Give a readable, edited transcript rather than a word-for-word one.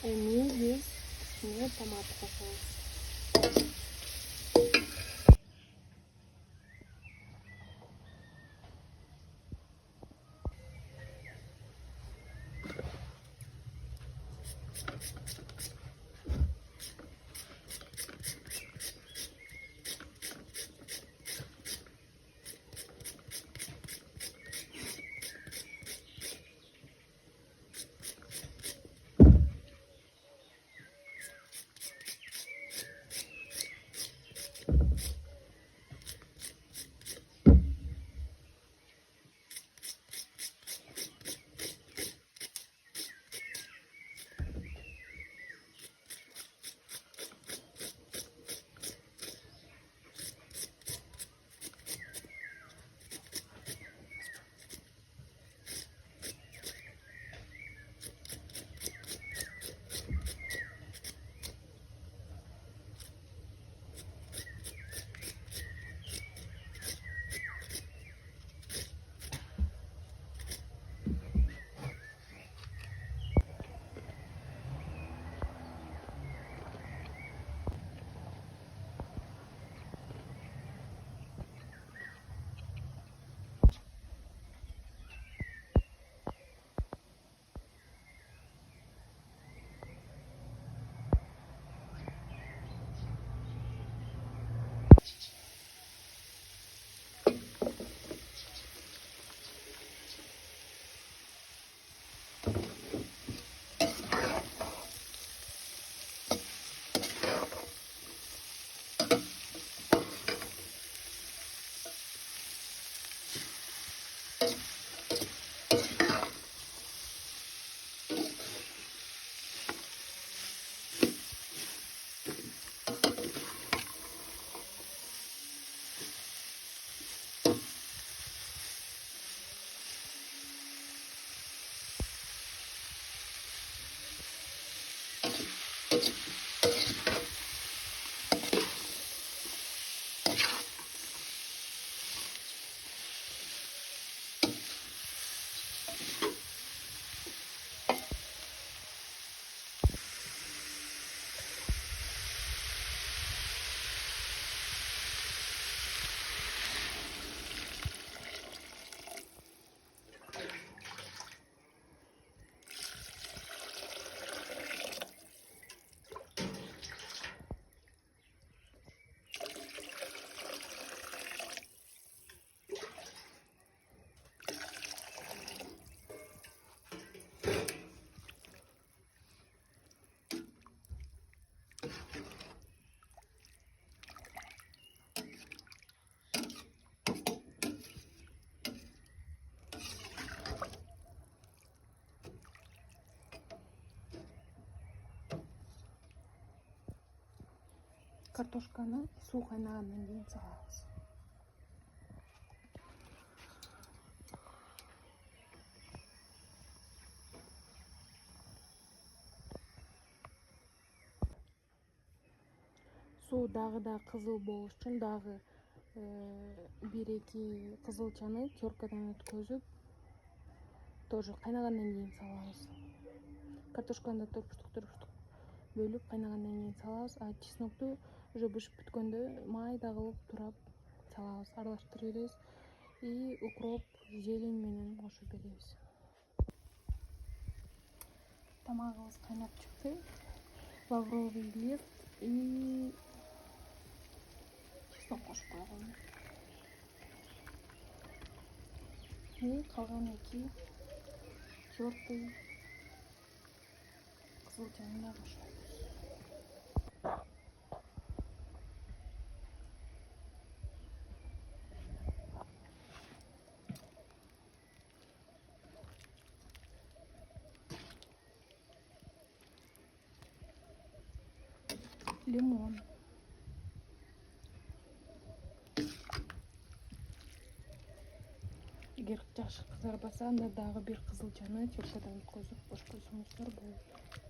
Эми биз ушуну томат кошобуз. Картошканы суу кайнагандан кийин салабыз. Суу дагы да кызыл болуш үчүн дагы 1-2 кызылчаны теркадан өткөзүп, тоже кайнагандан кийин салабыз. Картошканы да төрпүштүк бөлүп кайнагандан кийин салабыз. А чеснокту уже бышып бүткөндө майда кылып турап салабыз, аралаштырып беребиз и укроп, зелень менен кошуп беребиз. Тамагыбыз кайнап чыкты. Лавровый лист и чеснок кошуп койгон. И калган 2-4 кызылчаны да кошобуз. лимон. Эгер жакшы кызарбаса, анда дагы бир кызылчаны чуркадан өткөзүп бош койсоңуздар болот.